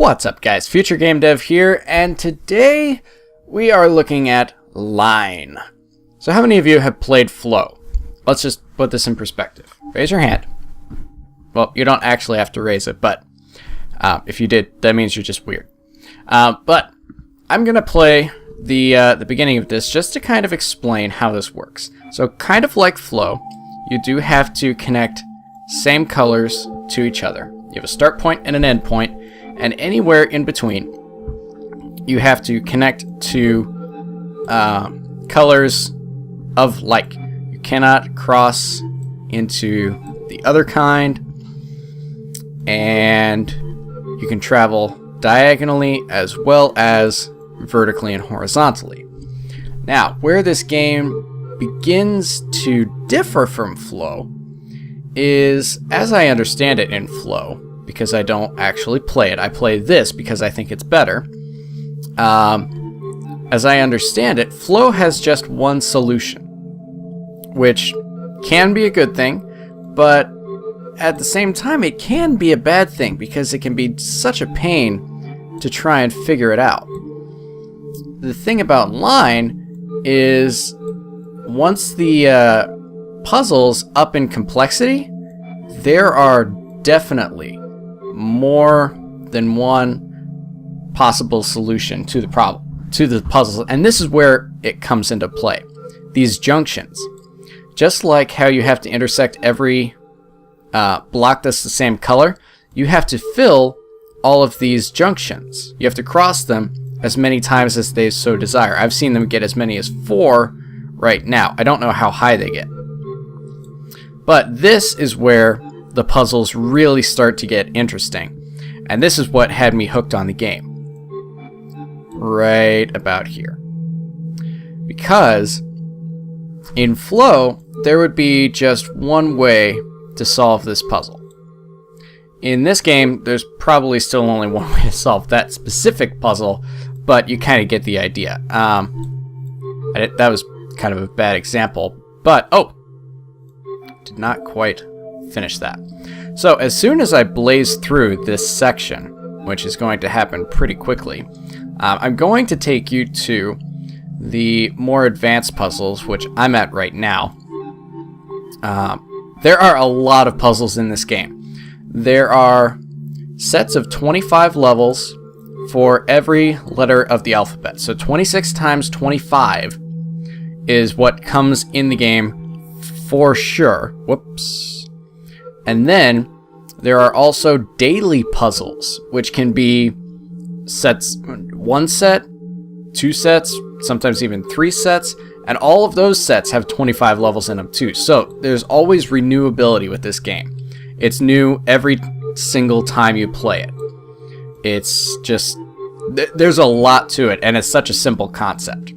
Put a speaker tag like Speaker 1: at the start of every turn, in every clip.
Speaker 1: What's up, guys? FutureGameDev here, and today we are looking at Lyne. So how many of you have played Flow? Let's just put this in perspective. Raise your hand. Well, you don't actually have to raise it, but if you did, that means you're just weird. But I'm going to play the beginning of this just to kind of explain how this works. So kind of like Flow, you do have to connect same colors to each other. You have a start point and an end point, and anywhere in between, you have to connect to colors of like. You cannot cross into the other kind, and you can travel diagonally as well as vertically and horizontally. Now, where this game begins to differ from Flow is, as I understand it in Flow, because I don't actually play it. I play this because I think it's better. As I understand it, Flow has just one solution, which can be a good thing, but at the same time, it can be a bad thing because it can be such a pain to try and figure it out. The thing about Lyne is once the puzzle's up in complexity, there are definitely more than one possible solution to the problem, to the puzzle, and this is where it comes into play. These junctions, just like how you have to intersect every block that's the same color, you have to fill all of these junctions. You have to cross them as many times as they so desire. I've seen them get as many as 4 right now. I don't know how high they get. But this is where the puzzles really start to get interesting. And this is what had me hooked on the game. Right about here. Because in Flow, there would be just one way to solve this puzzle. In this game, there's probably still only one way to solve that specific puzzle, but you kind of get the idea. That was kind of a bad example, but did not quite finish that. So as soon as I blaze through this section, which is going to happen pretty quickly, I'm going to take you to the more advanced puzzles, which I'm at right now. There are a lot of puzzles in this game. There are sets of 25 levels for every letter of the alphabet. So 26 times 25 is what comes in the game for sure. Whoops. And then there are also daily puzzles, which can be sets, 1 set, 2 sets, sometimes even 3 sets, and all of those sets have 25 levels in them too. So there's always renewability with this game. It's new every single time you play it. It's just, there's a lot to it, and it's such a simple concept.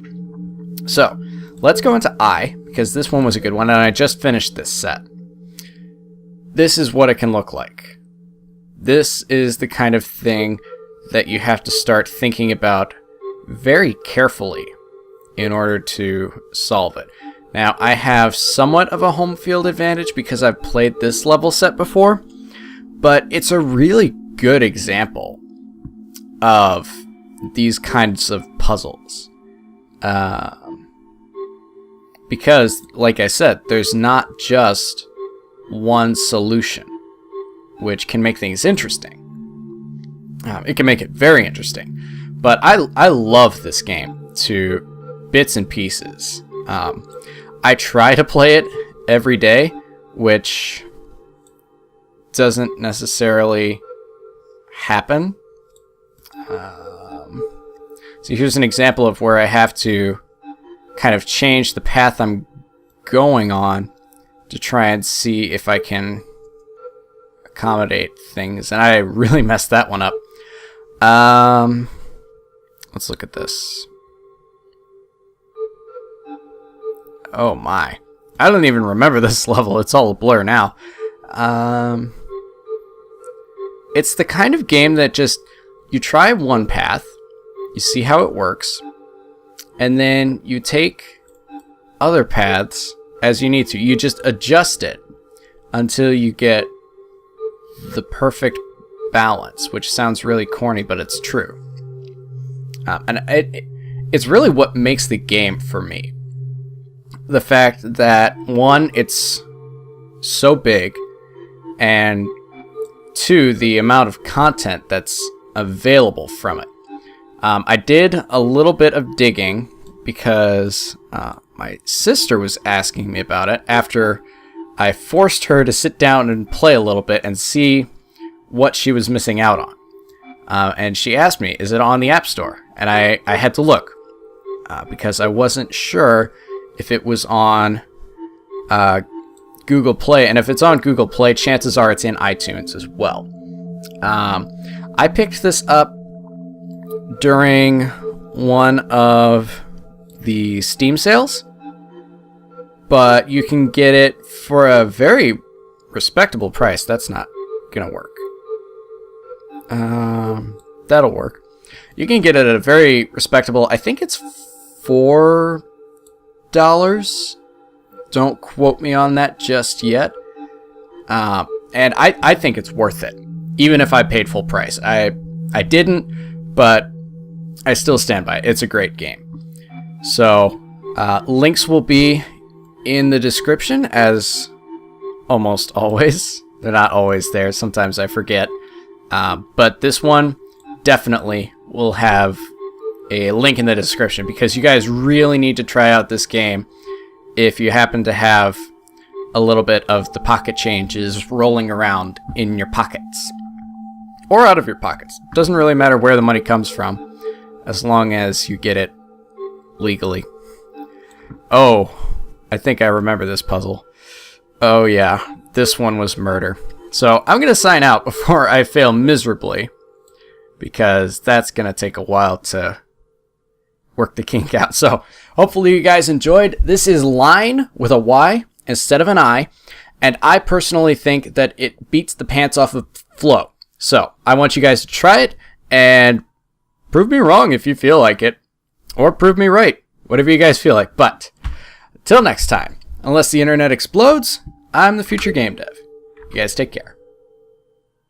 Speaker 1: So let's go into I, because this one was a good one, and I just finished this set. This is what it can look like. This is the kind of thing that you have to start thinking about very carefully in order to solve it. Now, I have somewhat of a home field advantage because I've played this level set before, but it's a really good example of these kinds of puzzles. Because, like I said, there's not just one solution, which can make things interesting. It can make it very interesting. But I love this game to bits and pieces. I try to play it every day, which doesn't necessarily happen. So here's an example of where I have to kind of change the path I'm going on to try and see if I can accommodate things. And I really messed that one up. Let's look at this. Oh my. I don't even remember this level. It's all a blur now. It's the kind of game that just, you try one path, you see how it works, and then you take other paths as you need to. You just adjust it until you get the perfect balance, which sounds really corny, but it's true. And it's really what makes the game for me. The fact that, one, it's so big, and two, the amount of content that's available from it. I did a little bit of digging because my sister was asking me about it after I forced her to sit down and play a little bit and see what she was missing out on. And she asked me, is it on the App Store? And I had to look because I wasn't sure if it was on Google Play. And if it's on Google Play, chances are it's in iTunes as well. I picked this up during one of the Steam sales, but you can get it for a very respectable price. That's not gonna work. That'll work. You can get it at a very respectable, I think it's $4. Don't quote me on that just yet. And I think it's worth it, even if I paid full price. I didn't, but I still stand by it. It's a great game. So, links will be in the description, as almost always. They're not always there. Sometimes I forget. But this one definitely will have a link in the description, because you guys really need to try out this game if you happen to have a little bit of the pocket changes rolling around in your pockets. Or out of your pockets. Doesn't really matter where the money comes from, as long as you get it legally. Oh, I think I remember this puzzle. Oh yeah, this one was murder. So I'm going to sign out before I fail miserably, because that's going to take a while to work the kink out. So hopefully you guys enjoyed. This is Lyne with a Y instead of an I, and I personally think that it beats the pants off of Flow. So I want you guys to try it and prove me wrong if you feel like it, or prove me right, whatever you guys feel like. But till next time, unless the internet explodes, I'm the FutureGameDev. You guys take care.